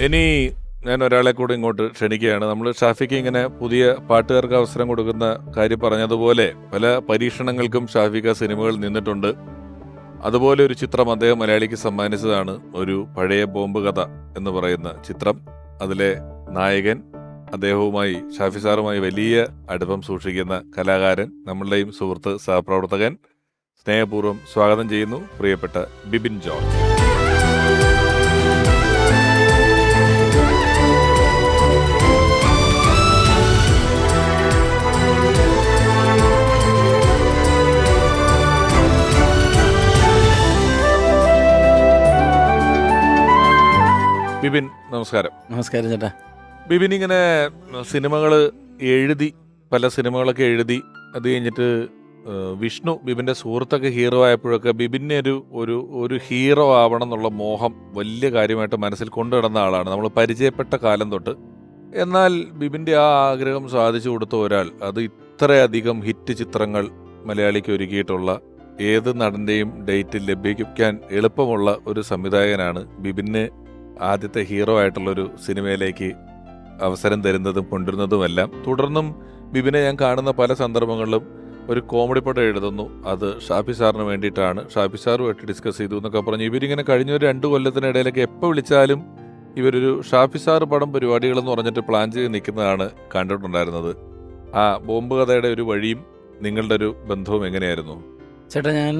ഇനി ഞാൻ ഒരാളെ കൂടെ ഇങ്ങോട്ട് ക്ഷണിക്കുകയാണ്. നമ്മൾ ഷാഫിക്ക് ഇങ്ങനെ പുതിയ പാട്ടുകാർക്ക് അവസരം കൊടുക്കുന്ന കാര്യം പറഞ്ഞതുപോലെ പല പരീക്ഷണങ്ങൾക്കും ഷാഫിക്ക സിനിമകൾ നിന്നിട്ടുണ്ട്. അതുപോലെ ഒരു ചിത്രം അദ്ദേഹം മലയാളിക്ക് സമ്മാനിച്ചതാണ് ഒരു പഴയ ബോംബ് കഥ എന്ന് പറയുന്ന ചിത്രം. അതിലെ നായകൻ അദ്ദേഹവുമായി ഷാഫി സാറുമായി വലിയ അടുപ്പം സൂക്ഷിക്കുന്ന കലാകാരൻ, നമ്മളുടെയും സുഹൃത്ത്, സഹപ്രവർത്തകൻ, സ്നേഹപൂർവ്വം സ്വാഗതം ചെയ്യുന്നു പ്രിയപ്പെട്ട ബിബിൻ ജോർജ്. ബിബിൻ നമസ്കാരം. നമസ്കാരം ചേട്ടാ. ബിബിൻ ഇങ്ങനെ സിനിമകൾ എഴുതി, പല സിനിമകളൊക്കെ എഴുതി, അത് കഴിഞ്ഞിട്ട് വിഷ്ണു ബിബിൻ്റെ സുഹൃത്തൊക്കെ ഹീറോ ആയപ്പോഴൊക്കെ ബിബിനെ ഒരു ഹീറോ ആവണം എന്നുള്ള മോഹം വലിയ കാര്യമായിട്ട് മനസ്സിൽ കൊണ്ടുനടന്ന ആളാണ് നമ്മൾ പരിചയപ്പെട്ട കാലം തൊട്ട്. എന്നാൽ ബിബിൻ്റെ ആ ആഗ്രഹം സാധിച്ചു കൊടുത്ത ഒരാൾ, അത് ഇത്രയധികം ഹിറ്റ് ചിത്രങ്ങൾ മലയാളിക്ക് ഒരുക്കിയിട്ടുള്ള ഏത് നടൻ്റെയും ഡേറ്റ് ലഭിക്കാൻ എളുപ്പമുള്ള ഒരു സംവിധായകനാണ് ബിബിന് ആദ്യത്തെ ഹീറോ ആയിട്ടുള്ളൊരു സിനിമയിലേക്ക് അവസരം തരുന്നതും കൊണ്ടുവരുന്നതുമെല്ലാം. തുടർന്നും ബിബിനെ ഞാൻ കാണുന്ന പല സന്ദർഭങ്ങളിലും ഒരു കോമഡി പടം എഴുതുന്നു, അത് ഷാഫി സാറിന് വേണ്ടിയിട്ടാണ്, ഷാഫി സാറുമായിട്ട് ഡിസ്കസ് ചെയ്തു എന്നൊക്കെ പറഞ്ഞ് ഇവരിങ്ങനെ കഴിഞ്ഞ ഒരു 2 കൊല്ലത്തിനിടയിലൊക്കെ എപ്പോൾ വിളിച്ചാലും ഇവരൊരു ഷാഫി സാറ് പടം പരിപാടികളെന്ന് പറഞ്ഞിട്ട് പ്ലാൻ ചെയ്ത് നിൽക്കുന്നതാണ് കണ്ടിട്ടുണ്ടായിരുന്നത്. ആ ബോംബ് കഥയുടെ ഒരു വഴിയും നിങ്ങളുടെ ഒരു ബന്ധവും എങ്ങനെയായിരുന്നു? ചേട്ടാ, ഞാൻ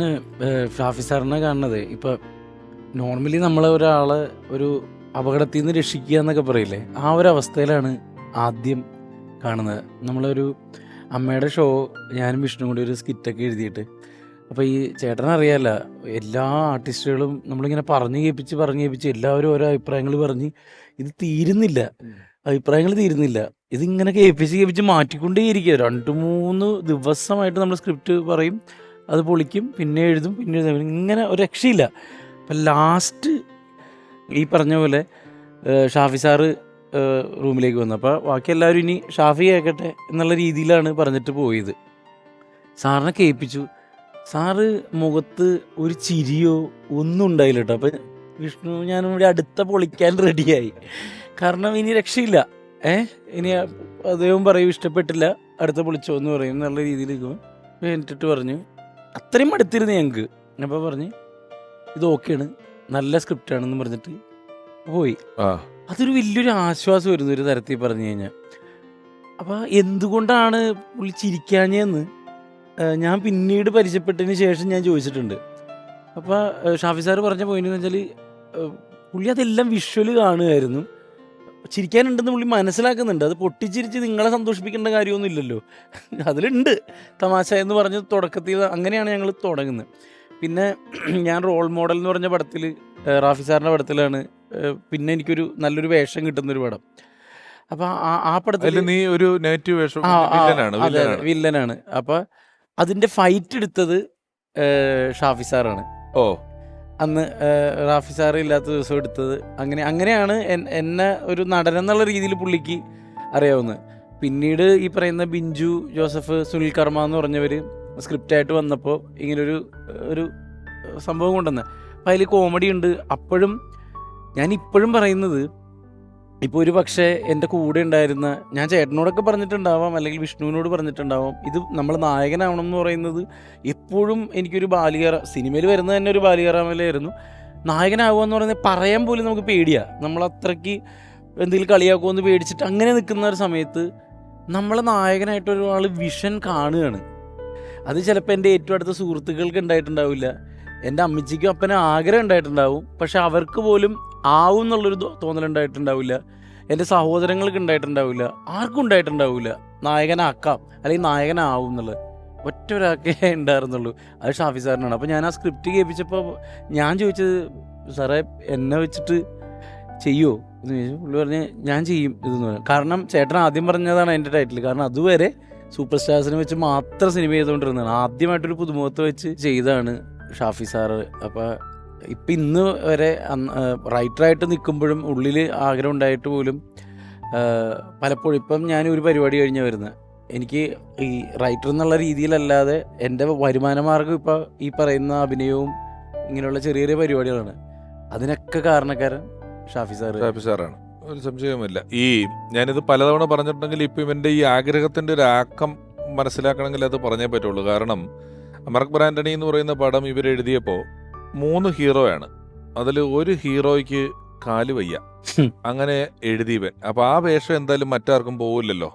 ഷാഫി സാറിനെ കാണുന്നത് ഇപ്പം നോർമലി നമ്മളെ ഒരാളെ ഒരു അപകടത്തിൽ നിന്ന് രക്ഷിക്കുക എന്നൊക്കെ പറയില്ലേ, ആ ഒരു അവസ്ഥയിലാണ് ആദ്യം കാണുന്നത്. നമ്മളൊരു അമ്മയുടെ ഷോ ഞാനും വിഷ്ണു കൂടി ഒരു സ്കിറ്റൊക്കെ എഴുതിയിട്ട്, അപ്പോൾ ഈ ചേട്ടനറിയാമല്ല, എല്ലാ ആർട്ടിസ്റ്റുകളും നമ്മളിങ്ങനെ പറഞ്ഞു കേൾപ്പിച്ച് എല്ലാവരും ഓരോ അഭിപ്രായങ്ങൾ പറഞ്ഞ് ഇത് തീരുന്നില്ല, അഭിപ്രായങ്ങൾ തീരുന്നില്ല. ഇതിങ്ങനെ കേൾപ്പിച്ച് മാറ്റിക്കൊണ്ടേയിരിക്കുക. 2-3 ദിവസമായിട്ട് നമ്മൾ സ്ക്രിപ്റ്റ് പറയും, അത് പൊളിക്കും, പിന്നെ എഴുതും, ഇങ്ങനെ ഒരു രക്ഷയില്ല. അപ്പം ലാസ്റ്റ് ഈ പറഞ്ഞ പോലെ ഷാഫി സാറ് റൂമിലേക്ക് വന്നു. അപ്പോൾ ബാക്കി എല്ലാവരും ഇനി ഷാഫി കേൾക്കട്ടെ എന്നുള്ള രീതിയിലാണ് പറഞ്ഞിട്ട് പോയത്. സാറിനെ കേൾപ്പിച്ചു. സാറ് മുഖത്ത് ഒരു ചിരിയോ ഒന്നും ഉണ്ടായില്ല കേട്ടോ. അപ്പം വിഷ്ണു ഞാനും ഇവിടെ അടുത്ത പൊളിക്കാൻ റെഡിയായി. കാരണം ഇനി രക്ഷയില്ല, ഇനി അദ്ദേഹം പറയും ഇഷ്ടപ്പെട്ടില്ല, അടുത്ത പൊളിച്ചോ എന്ന് പറയും എന്നുള്ള രീതിയിലേക്ക് എന്നിട്ട് പറഞ്ഞു. അത്രയും അടുത്തിരുന്നു ഞങ്ങൾക്ക്. അപ്പോൾ പറഞ്ഞ് ഇത് ഓക്കെയാണ്, നല്ല സ്ക്രിപ്റ്റാണെന്ന് പറഞ്ഞിട്ട് പോയി. അതൊരു വലിയൊരു ആശ്വാസം വരുന്നു ഒരു തരത്തിൽ പറഞ്ഞു കഴിഞ്ഞാൽ. അപ്പോൾ എന്തുകൊണ്ടാണ് പുള്ളി ചിരിക്കാഞ്ഞെന്ന് ഞാൻ പിന്നീട് പരിചയപ്പെട്ടതിന് ശേഷം ഞാൻ ചോദിച്ചിട്ടുണ്ട്. അപ്പോൾ ഷാഫി സാറ് പറഞ്ഞ പോയിന്റ് എന്ന് വെച്ചാൽ പുള്ളി അതെല്ലാം വിഷ്വൽ കാണുമായിരുന്നു, ചിരിക്കാനുണ്ടെന്ന് പുള്ളി മനസ്സിലാക്കുന്നുണ്ട്. അത് പൊട്ടിച്ചിരിച്ച് നിങ്ങളെ സന്തോഷിപ്പിക്കേണ്ട കാര്യമൊന്നും ഇല്ലല്ലോ, അതിലുണ്ട് തമാശ എന്ന് പറഞ്ഞ് തുടക്കത്തിൽ അങ്ങനെയാണ് ഞങ്ങൾ തുടങ്ങുന്നത്. പിന്നെ ഞാൻ റോൾ മോഡൽ എന്ന് പറഞ്ഞ പടത്തിൽ, റാഫി സാറിൻ്റെ പടത്തിലാണ് പിന്നെ എനിക്കൊരു നല്ലൊരു വേഷം കിട്ടുന്നൊരു പടം. അപ്പം ആ പടത്തിൽ നീ ഒരു നെഗറ്റീവ് വേഷം, വില്ലനാണ്. അപ്പം അതിൻ്റെ ഫൈറ്റ് എടുത്തത് ഷാഫി സാറാണ്. അന്ന് റാഫി സാറ് ഇല്ലാത്ത ദിവസം എടുത്തത്. അങ്ങനെയാണ് എന്നെ ഒരു നടൻ എന്നുള്ള രീതിയിൽ പുള്ളിക്ക് അറിയാവുന്നത്. പിന്നീട് ഈ പറയുന്ന ബിഞ്ചു ജോസഫ്, സുനിൽ കർമ്മ എന്ന് പറഞ്ഞവർ സ്ക്രിപ്റ്റായിട്ട് വന്നപ്പോൾ ഇങ്ങനൊരു സംഭവം കൊണ്ടുവന്ന്. അപ്പം അതിൽ കോമഡി ഉണ്ട്. അപ്പോഴും ഞാൻ ഇപ്പോഴും പറയുന്നത്, ഇപ്പോൾ ഒരു പക്ഷേ എൻ്റെ കൂടെ ഉണ്ടായിരുന്ന, ഞാൻ ചേട്ടനോടൊക്കെ പറഞ്ഞിട്ടുണ്ടാവാം, അല്ലെങ്കിൽ വിഷ്ണുവിനോട് പറഞ്ഞിട്ടുണ്ടാവാം, ഇത് നമ്മൾ നായകനാവണം എന്ന് പറയുന്നത് എപ്പോഴും എനിക്കൊരു സിനിമയിൽ വരുന്നത് തന്നെ ഒരു ബാലികറാമലായിരുന്നു. നായകനാവുക എന്ന് പറയുന്നത് പറയാൻ പോലും നമുക്ക് പേടിയാണ്. നമ്മളത്രയ്ക്ക് എന്തെങ്കിലും കളിയാക്കുമെന്ന് പേടിച്ചിട്ട് അങ്ങനെ നിൽക്കുന്ന ഒരു സമയത്ത് നമ്മളെ നായകനായിട്ടൊരാൾ വിഷൻ കാണുകയാണ്. അത് ചിലപ്പോൾ എൻ്റെ ഏറ്റവും അടുത്ത സുഹൃത്തുക്കൾക്ക് ഉണ്ടായിട്ടുണ്ടാവില്ല, എൻ്റെ അമ്മച്ചിക്കും അപ്പനും ആഗ്രഹം ഉണ്ടായിട്ടുണ്ടാവും, പക്ഷെ അവർക്ക് പോലും ആവും എന്നുള്ളൊരു തോന്നലുണ്ടായിട്ടുണ്ടാവില്ല, എൻ്റെ സഹോദരങ്ങൾക്ക് ഉണ്ടായിട്ടുണ്ടാവില്ല, ആർക്കും ഉണ്ടായിട്ടുണ്ടാവില്ല നായകനാക്കാം അല്ലെങ്കിൽ നായകനാവും എന്നുള്ളത്. ഒറ്റ ഒരാൾക്കേ ഉണ്ടായിരുന്നുള്ളൂ, അത് ഷാഫി സാറിനാണ്. അപ്പോൾ ഞാൻ ആ സ്ക്രിപ്റ്റ് കേൾപ്പിച്ചപ്പോൾ ഞാൻ ചോദിച്ചത്, സാറേ എന്നെ വെച്ചിട്ട് ചെയ്യുമോ എന്ന് ചോദിച്ചു. പുള്ളി പറഞ്ഞ് ഞാൻ ചെയ്യും ഇതെന്ന് പറഞ്ഞു. കാരണം ചേട്ടൻ ആദ്യം പറഞ്ഞതാണ് എൻ്റെ ടൈറ്റിൽ. കാരണം അതുവരെ സൂപ്പർ സ്റ്റാർസിനെ വെച്ച് മാത്രം സിനിമ ചെയ്തുകൊണ്ടിരുന്നതാണ്. ആദ്യമായിട്ടൊരു പുതുമുഖത്ത് വെച്ച് ചെയ്താണ് ഷാഫി സാറ്. അപ്പോൾ ഇപ്പം ഇന്ന് വരെ റൈറ്ററായിട്ട് നിൽക്കുമ്പോഴും ഉള്ളിൽ ആഗ്രഹം ഉണ്ടായിട്ട് പോലും പലപ്പോഴും ഇപ്പം ഞാൻ ഒരു പരിപാടി കഴിഞ്ഞാൽ വരുന്നത്, എനിക്ക് ഈ റൈറ്റർ എന്നുള്ള രീതിയിലല്ലാതെ എൻ്റെ വരുമാന മാർഗ്ഗം ഇപ്പോൾ ഈ പറയുന്ന അഭിനയവും ഇങ്ങനെയുള്ള ചെറിയ ചെറിയ പരിപാടികളാണ്. അതിനൊക്കെ കാരണക്കാരൻ ഷാഫി സാറാണ്. ഒരു സംശയവുമില്ല. ഞാനിത് പലതവണ പറഞ്ഞിട്ടുണ്ടെങ്കിൽ ഇപ്പം ഇവൻ്റെ ഈ ആഗ്രഹത്തിൻ്റെ ഒരു ആക്കം മനസ്സിലാക്കണമെങ്കിൽ അത് പറഞ്ഞേ പറ്റുള്ളൂ. കാരണം അമർക് ബ്രാൻഡണി എന്ന് പറയുന്ന പടം ഇവരെഴുതിയപ്പോൾ 3 ഹീറോയാണ്. അതിൽ ഒരു ഹീറോയ്ക്ക് കാല് വയ്യ, അങ്ങനെ എഴുതിയവൻ. അപ്പോൾ ആ വേഷം എന്തായാലും മറ്റാർക്കും പോവില്ലല്ലോ.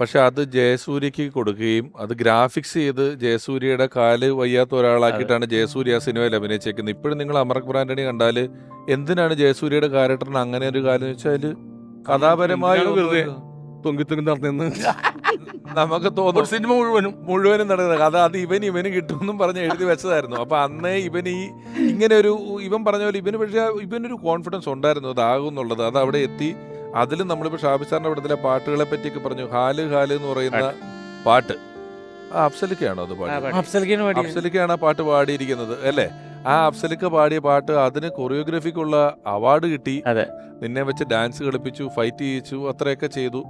പക്ഷെ അത് ജയസൂര്യക്ക് കൊടുക്കുകയും അത് ഗ്രാഫിക്സ് ചെയ്ത് ജയസൂര്യയുടെ കാല് വയ്യാത്ത ഒരാളാക്കിയിട്ടാണ് ജയസൂര്യ ആ സിനിമയിൽ അഭിനയിച്ചേക്കുന്നത്. ഇപ്പോഴും നിങ്ങൾ അമർക് ബ്രാൻഡണി കണ്ടാൽ എന്തിനാണ് ജയസൂര്യയുടെ ക്യാരക്ടറിന് അങ്ങനെ ഒരു കാലം വെച്ചാൽ കഥാപരമായി തൊങ്കി തൊങ്കി നടന്നു നമുക്ക് തോന്നും സിനിമ മുഴുവനും നടക്കുന്നത് അത് ഇവന് കിട്ടുമെന്നും പറഞ്ഞ് എഴുതി വെച്ചതായിരുന്നു. അപ്പൊ അന്നേ ഇങ്ങനെ ഇവൻ പറഞ്ഞ പോലെ പക്ഷേ ഇവനൊരു കോൺഫിഡൻസ് ഉണ്ടായിരുന്നു അതാകും എന്നുള്ളത്. അത് അവിടെ എത്തി. അതിലും നമ്മളിപ്പോൾ ഷാഫി സാറിന്റെ പടത്തിലെ പാട്ടുകളെ പറ്റിയൊക്കെ പറഞ്ഞു. ഹാല് ഹാല് എന്ന് പറയുന്ന പാട്ട് അഫ്സലിക്കാണോ അത് പാടി? അഫ്സലിക്കാണ് ആ പാട്ട് പാടിയിരിക്കുന്നത് അല്ലേ? ആ അഫ്സലിക്ക പാടിയ പാട്ട് അതിന് കൊറിയോഗ്രാഫിക്കുള്ള അവാർഡ് കിട്ടി. നിന്നെ വെച്ച് ഡാൻസ് കളിപ്പിച്ചു, ഫൈറ്റ് ചെയ്യിച്ചു, അത്രയൊക്കെ ചെയ്തു.